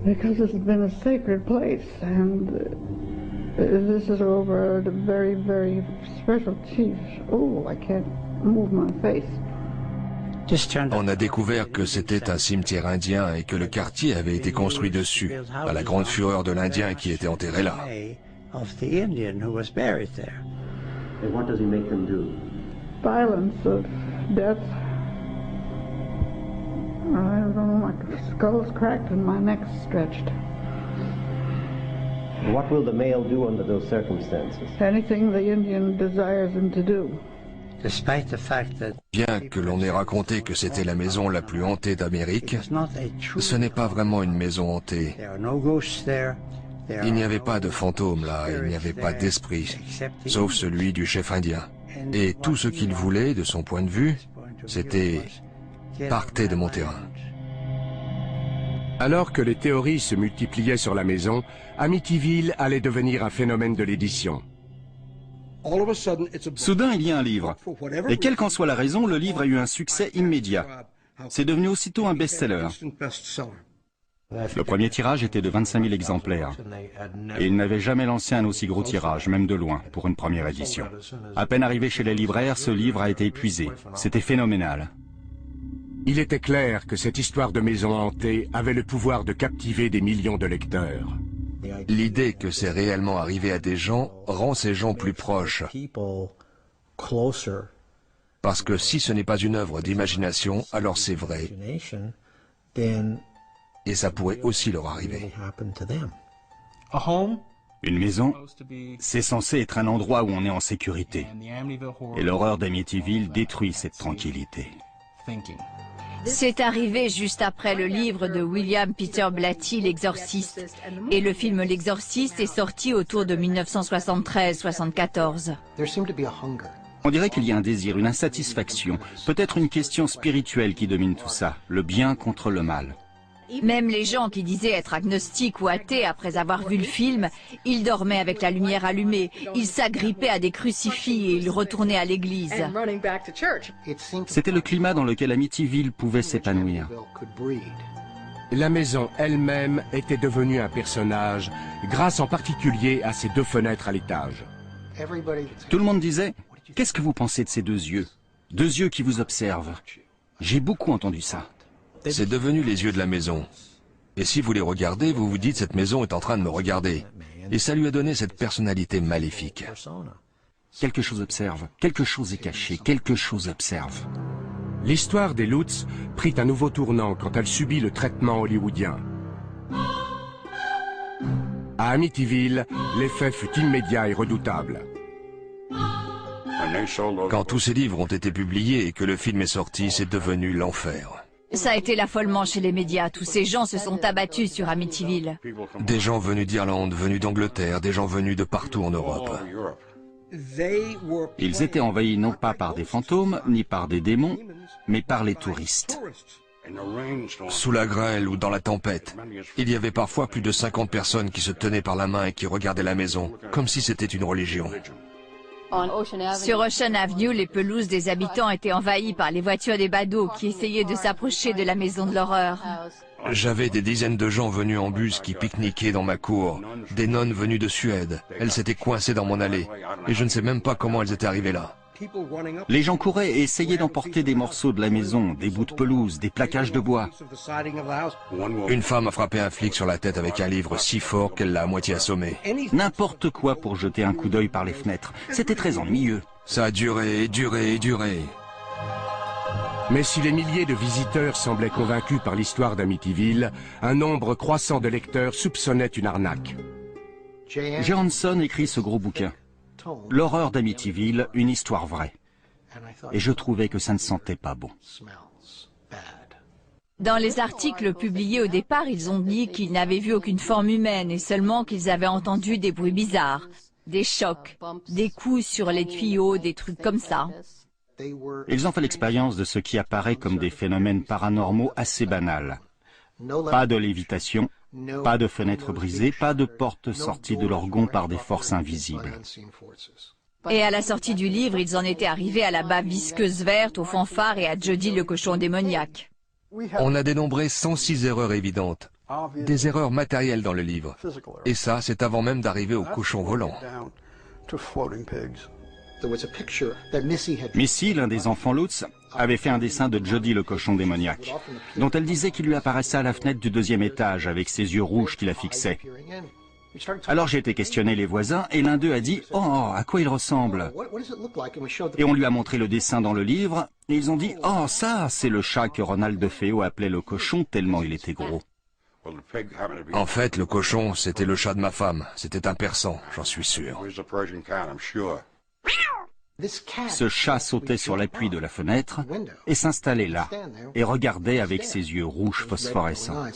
Because it's been a sacred place, and this is over the very, very special chief. Oh, I can't move my face. On a découvert que c'était un cimetière indien et que le quartier avait été construit dessus, à la grande fureur de l'Indien qui était enterré là. And what does he make them do? Violence of death. I don't know, my skull's cracked and my neck's stretched. What will the male do under those circumstances? Anything the Indian desires him to do. Bien que l'on ait raconté que c'était la maison la plus hantée d'Amérique, ce n'est pas vraiment une maison hantée. Il n'y avait pas de fantômes là, il n'y avait pas d'esprit, sauf celui du chef indien. Et tout ce qu'il voulait, de son point de vue, c'était « partez de mon terrain ». Alors que les théories se multipliaient sur la maison, Amityville allait devenir un phénomène de l'édition. Soudain, il y a un livre. Et quelle qu'en soit la raison, le livre a eu un succès immédiat. C'est devenu aussitôt un best-seller. Le premier tirage était de 25 000 exemplaires. Et il n'avait jamais lancé un aussi gros tirage, même de loin, pour une première édition. À peine arrivé chez les libraires, ce livre a été épuisé. C'était phénoménal. Il était clair que cette histoire de maison hantée avait le pouvoir de captiver des millions de lecteurs. L'idée que c'est réellement arrivé à des gens rend ces gens plus proches. Parce que si ce n'est pas une œuvre d'imagination, alors c'est vrai. Et ça pourrait aussi leur arriver. Une maison, c'est censé être un endroit où on est en sécurité. Et l'horreur d'Amityville détruit cette tranquillité. C'est arrivé juste après le livre de William Peter Blatty, L'Exorciste. Et le film L'Exorciste est sorti autour de 1973-74. On dirait qu'il y a un désir, une insatisfaction, peut-être une question spirituelle qui domine tout ça, le bien contre le mal. Même les gens qui disaient être agnostiques ou athées après avoir vu le film, ils dormaient avec la lumière allumée, ils s'agrippaient à des crucifix et ils retournaient à l'église. C'était le climat dans lequel Amityville pouvait s'épanouir. La maison elle-même était devenue un personnage, grâce en particulier à ses deux fenêtres à l'étage. Tout le monde disait « Qu'est-ce que vous pensez de ces deux yeux? Deux yeux qui vous observent. » J'ai beaucoup entendu ça. C'est devenu les yeux de la maison. Et si vous les regardez, vous vous dites « cette maison est en train de me regarder ». Et ça lui a donné cette personnalité maléfique. Quelque chose observe, quelque chose est caché, quelque chose observe. L'histoire des Lutz prit un nouveau tournant quand elle subit le traitement hollywoodien. À Amityville, l'effet fut immédiat et redoutable. Quand tous ces livres ont été publiés et que le film est sorti, c'est devenu l'enfer. Ça a été l'affolement chez les médias. Tous ces gens se sont abattus sur Amityville. Des gens venus d'Irlande, venus d'Angleterre, des gens venus de partout en Europe. Ils étaient envahis non pas par des fantômes, ni par des démons, mais par les touristes. Sous la grêle ou dans la tempête, il y avait parfois plus de 50 personnes qui se tenaient par la main et qui regardaient la maison, comme si c'était une religion. Sur Ocean Avenue, les pelouses des habitants étaient envahies par les voitures des badauds qui essayaient de s'approcher de la maison de l'horreur. J'avais des dizaines de gens venus en bus qui pique-niquaient dans ma cour, des nonnes venues de Suède. Elles s'étaient coincées dans mon allée, et je ne sais même pas comment elles étaient arrivées là. Les gens couraient et essayaient d'emporter des morceaux de la maison, des bouts de pelouse, des plaquages de bois. Une femme a frappé un flic sur la tête avec un livre si fort qu'elle l'a à moitié assommé. N'importe quoi pour jeter un coup d'œil par les fenêtres. C'était très ennuyeux. Ça a duré et duré et duré. Mais si les milliers de visiteurs semblaient convaincus par l'histoire d'Amityville, un nombre croissant de lecteurs soupçonnait une arnaque. Johansson écrit ce gros bouquin. L'horreur d'Amityville, une histoire vraie. Et je trouvais que ça ne sentait pas bon. Dans les articles publiés au départ, ils ont dit qu'ils n'avaient vu aucune forme humaine et seulement qu'ils avaient entendu des bruits bizarres, des chocs, des coups sur les tuyaux, des trucs comme ça. Ils ont fait l'expérience de ce qui apparaît comme des phénomènes paranormaux assez banals. Pas de lévitation, pas de fenêtres brisées, pas de portes sorties de leur gonds par des forces invisibles. Et à la sortie du livre, ils en étaient arrivés à la bave visqueuse verte, aux fanfares et à Jody le cochon démoniaque. On a dénombré 106 erreurs évidentes, des erreurs matérielles dans le livre. Et ça, c'est avant même d'arriver au cochon volant. Missy, l'un des enfants Lutz, avait fait un dessin de Jody le cochon démoniaque, dont elle disait qu'il lui apparaissait à la fenêtre du 2e étage avec ses yeux rouges qui la fixaient. Alors j'ai été questionner les voisins et l'un d'eux a dit « Oh, à quoi il ressemble ?» Et on lui a montré le dessin dans le livre et ils ont dit « Oh, ça, c'est le chat que Ronald DeFeo appelait le cochon tellement il était gros. » En fait, le cochon, c'était le chat de ma femme. C'était un persan, j'en suis sûr. Ce chat sautait sur l'appui de la fenêtre et s'installait là, et regardait avec ses yeux rouges phosphorescents.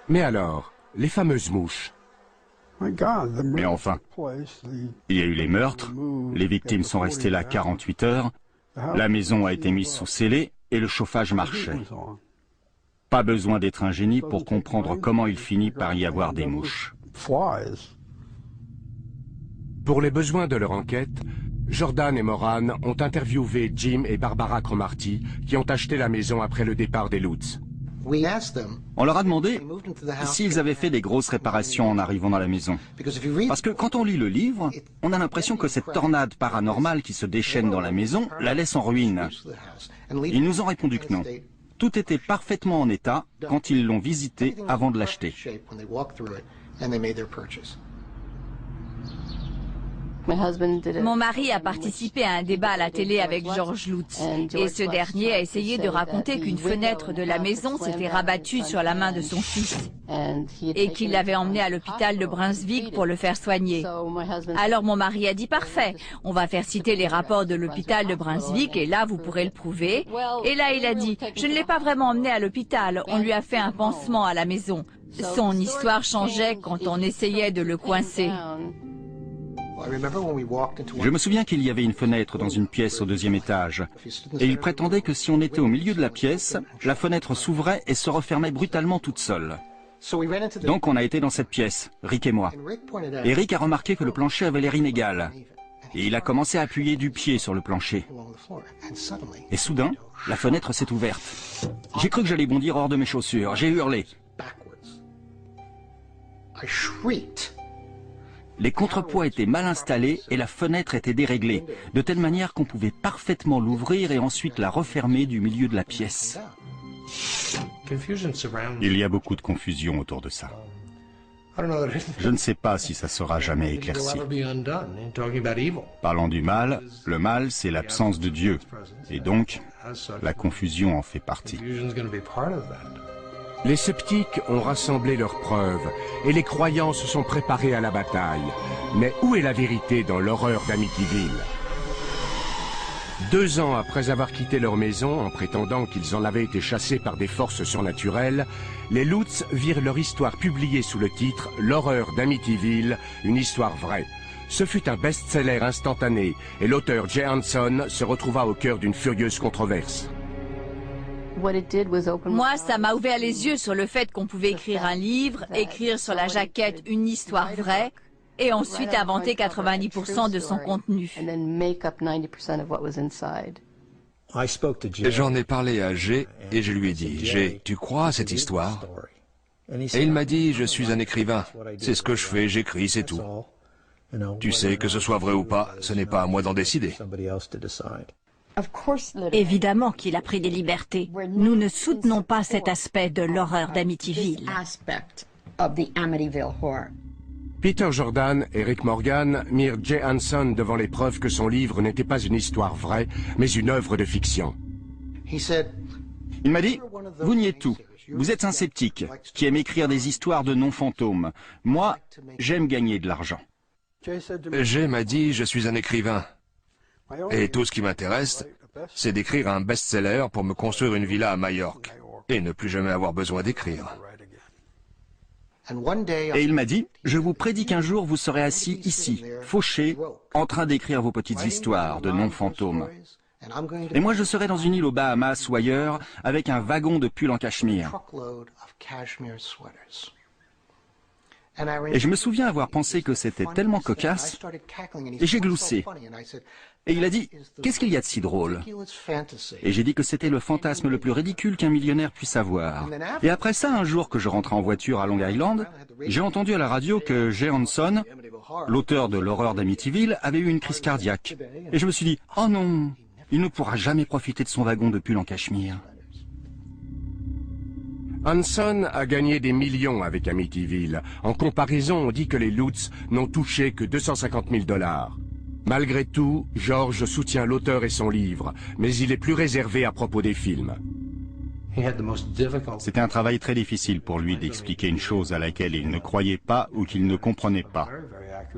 Mais alors, les fameuses mouches? Mais enfin, il y a eu les meurtres, les victimes sont restées là 48 heures, la maison a été mise sous scellé et le chauffage marchait. Pas besoin d'être un génie pour comprendre comment il finit par y avoir des mouches. Pour les besoins de leur enquête, Jordan et Moran ont interviewé Jim et Barbara Cromarty, qui ont acheté la maison après le départ des Lutz. On leur a demandé s'ils avaient fait des grosses réparations en arrivant dans la maison. Parce que quand on lit le livre, on a l'impression que cette tornade paranormale qui se déchaîne dans la maison la laisse en ruine. Ils nous ont répondu que non. Tout était parfaitement en état quand ils l'ont visité avant de l'acheter. Mon mari a participé à un débat à la télé avec George Lutz et ce dernier a essayé de raconter qu'une fenêtre de la maison s'était rabattue sur la main de son fils et qu'il l'avait emmené à l'hôpital de Brunswick pour le faire soigner. Alors mon mari a dit parfait, on va faire citer les rapports de l'hôpital de Brunswick et là vous pourrez le prouver. Et là il a dit, je ne l'ai pas vraiment emmené à l'hôpital, on lui a fait un pansement à la maison. Son histoire changeait quand on essayait de le coincer. Je me souviens qu'il y avait une fenêtre dans une pièce au 2e étage, et il prétendait que si on était au milieu de la pièce, la fenêtre s'ouvrait et se refermait brutalement toute seule. Donc on a été dans cette pièce, Rick et moi. Et Rick a remarqué que le plancher avait l'air inégal, et il a commencé à appuyer du pied sur le plancher. Et soudain, la fenêtre s'est ouverte. J'ai cru que j'allais bondir hors de mes chaussures, j'ai hurlé. Les contrepoids étaient mal installés et la fenêtre était déréglée, de telle manière qu'on pouvait parfaitement l'ouvrir et ensuite la refermer du milieu de la pièce. Il y a beaucoup de confusion autour de ça. Je ne sais pas si ça sera jamais éclairci. Parlant du mal, le mal c'est l'absence de Dieu, et donc la confusion en fait partie. Les sceptiques ont rassemblé leurs preuves et les croyants se sont préparés à la bataille. Mais où est la vérité dans l'horreur d'Amityville? 2 ans après avoir quitté leur maison en prétendant qu'ils en avaient été chassés par des forces surnaturelles, les Lutz virent leur histoire publiée sous le titre « L'horreur d'Amityville, une histoire vraie ». Ce fut un best-seller instantané et l'auteur Jay Hanson se retrouva au cœur d'une furieuse controverse. Moi, ça m'a ouvert les yeux sur le fait qu'on pouvait écrire un livre, écrire sur la jaquette une histoire vraie, et ensuite inventer 90% de son contenu. J'en ai parlé à Jay et je lui ai dit, Jay, tu crois à cette histoire? Et il m'a dit, je suis un écrivain, c'est ce que je fais, j'écris, c'est tout. Tu sais, que ce soit vrai ou pas, ce n'est pas à moi d'en décider. Évidemment qu'il a pris des libertés. Nous ne soutenons pas cet aspect de l'horreur d'Amityville. Peter Jordan et Rick Morgan mirent Jay Hanson devant les preuves que son livre n'était pas une histoire vraie, mais une œuvre de fiction. Il m'a dit, vous niez tout. Vous êtes un sceptique qui aime écrire des histoires de non-fantômes. Moi, j'aime gagner de l'argent. Jay m'a dit, je suis un écrivain. Et tout ce qui m'intéresse, c'est d'écrire un best-seller pour me construire une villa à Majorque et ne plus jamais avoir besoin d'écrire. Et il m'a dit, je vous prédis qu'un jour vous serez assis ici, fauché, en train d'écrire vos petites histoires de non-fantômes. Et moi je serai dans une île aux Bahamas ou ailleurs, avec un wagon de pulls en cachemire. Et je me souviens avoir pensé que c'était tellement cocasse, et j'ai gloussé. Et il a dit, qu'est-ce qu'il y a de si drôle? Et j'ai dit que c'était le fantasme le plus ridicule qu'un millionnaire puisse avoir. Et après ça, un jour que je rentrais en voiture à Long Island, j'ai entendu à la radio que Jay Hanson, l'auteur de l'horreur d'Amityville, avait eu une crise cardiaque. Et je me suis dit, oh non, il ne pourra jamais profiter de son wagon de pull en cachemire. Hanson a gagné des millions avec Amityville. En comparaison, on dit que les Lutz n'ont touché que 250 000 $. Malgré tout, George soutient l'auteur et son livre, mais il est plus réservé à propos des films. C'était un travail très difficile pour lui d'expliquer une chose à laquelle il ne croyait pas ou qu'il ne comprenait pas.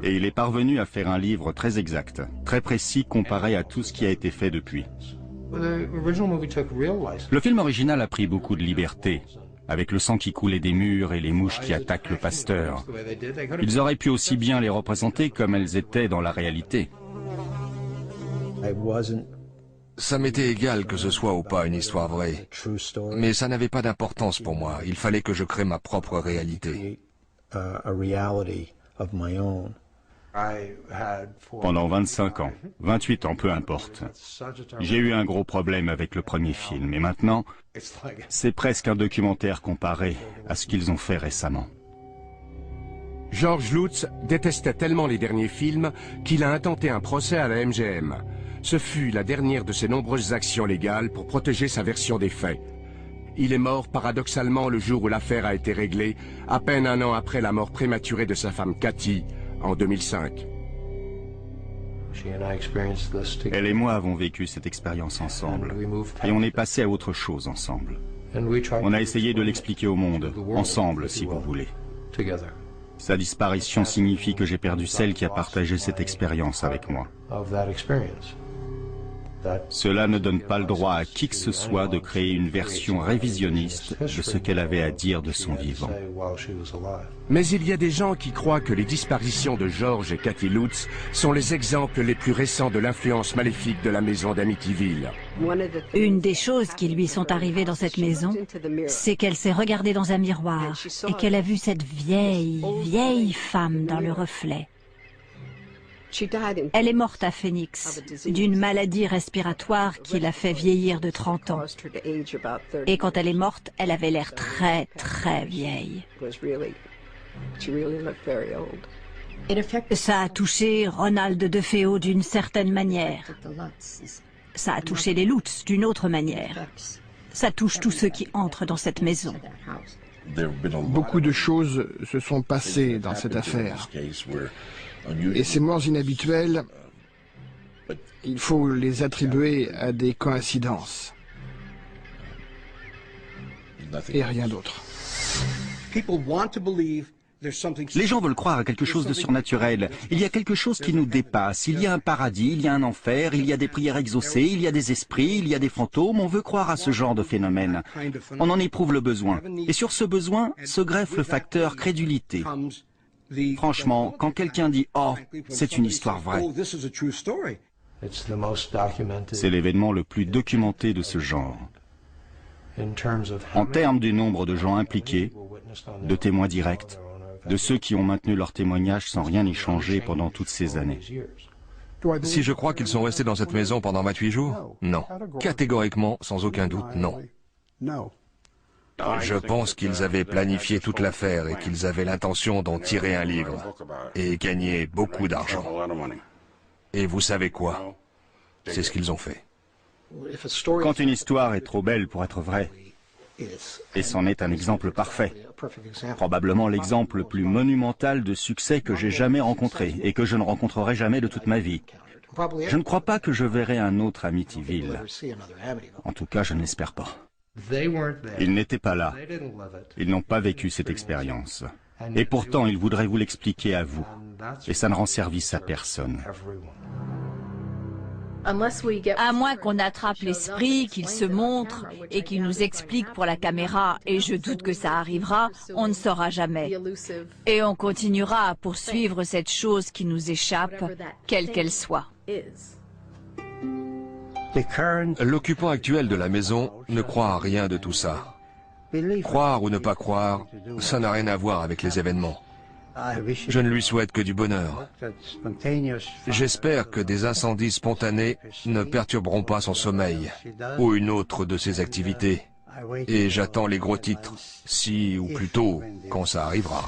Et il est parvenu à faire un livre très exact, très précis comparé à tout ce qui a été fait depuis. Le film original a pris beaucoup de liberté, avec le sang qui coulait des murs et les mouches qui attaquent le pasteur. Ils auraient pu aussi bien les représenter comme elles étaient dans la réalité. Ça m'était égal que ce soit ou pas une histoire vraie, mais ça n'avait pas d'importance pour moi. Il fallait que je crée ma propre réalité. Pendant 25 ans, 28 ans, peu importe. J'ai eu un gros problème avec le premier film, et maintenant, c'est presque un documentaire comparé à ce qu'ils ont fait récemment. George Lutz détestait tellement les derniers films qu'il a intenté un procès à la MGM. Ce fut la dernière de ses nombreuses actions légales pour protéger sa version des faits. Il est mort paradoxalement le jour où l'affaire a été réglée, à peine un an après la mort prématurée de sa femme Cathy, en 2005. Elle et moi avons vécu cette expérience ensemble, et on est passé à autre chose ensemble. On a essayé de l'expliquer au monde, ensemble si vous voulez. Sa disparition signifie que j'ai perdu celle qui a partagé cette expérience avec moi. Cela ne donne pas le droit à qui que ce soit de créer une version révisionniste de ce qu'elle avait à dire de son vivant. Mais il y a des gens qui croient que les disparitions de George et Cathy Lutz sont les exemples les plus récents de l'influence maléfique de la maison d'Amityville. Une des choses qui lui sont arrivées dans cette maison, c'est qu'elle s'est regardée dans un miroir et qu'elle a vu cette vieille femme dans le reflet. Elle est morte à Phoenix, d'une maladie respiratoire qui l'a fait vieillir de 30 ans. Et quand elle est morte, elle avait l'air très vieille. Ça a touché Ronald DeFeo d'une certaine manière. Ça a touché les Lutz d'une autre manière. Ça touche tous ceux qui entrent dans cette maison. Beaucoup de choses se sont passées dans cette affaire. Et ces morts inhabituelles, il faut les attribuer à des coïncidences. Et rien d'autre. Les gens veulent croire à quelque chose de surnaturel. Il y a quelque chose qui nous dépasse. Il y a un paradis, il y a un enfer, il y a des prières exaucées, il y a des esprits, il y a des fantômes. On veut croire à ce genre de phénomène. On en éprouve le besoin. Et sur ce besoin se greffe le facteur crédulité. Franchement, quand quelqu'un dit « Oh, c'est une histoire vraie », c'est l'événement le plus documenté de ce genre. En termes du nombre de gens impliqués, de témoins directs, de ceux qui ont maintenu leur témoignage sans rien y changer pendant toutes ces années. Si je crois qu'ils sont restés dans cette maison pendant 28 jours? Non. Catégoriquement, sans aucun doute, non. Je pense qu'ils avaient planifié toute l'affaire et qu'ils avaient l'intention d'en tirer un livre et gagner beaucoup d'argent. Et vous savez quoi? C'est ce qu'ils ont fait. Quand une histoire est trop belle pour être vraie, et c'en est un exemple parfait, probablement l'exemple le plus monumental de succès que j'ai jamais rencontré et que je ne rencontrerai jamais de toute ma vie. Je ne crois pas que je verrai un autre Amityville. En tout cas, je ne l'espère pas. Ils n'étaient pas là. Ils n'ont pas vécu cette expérience. Et pourtant, ils voudraient vous l'expliquer à vous. Et ça ne rend service à personne. À moins qu'on attrape l'esprit, qu'il se montre et qu'il nous explique pour la caméra, et je doute que ça arrivera, on ne saura jamais. Et on continuera à poursuivre cette chose qui nous échappe, quelle qu'elle soit. L'occupant actuel de la maison ne croit à rien de tout ça. Croire ou ne pas croire, ça n'a rien à voir avec les événements. Je ne lui souhaite que du bonheur. J'espère que des incendies spontanés ne perturberont pas son sommeil ou une autre de ses activités. Et j'attends les gros titres, si ou plutôt quand ça arrivera.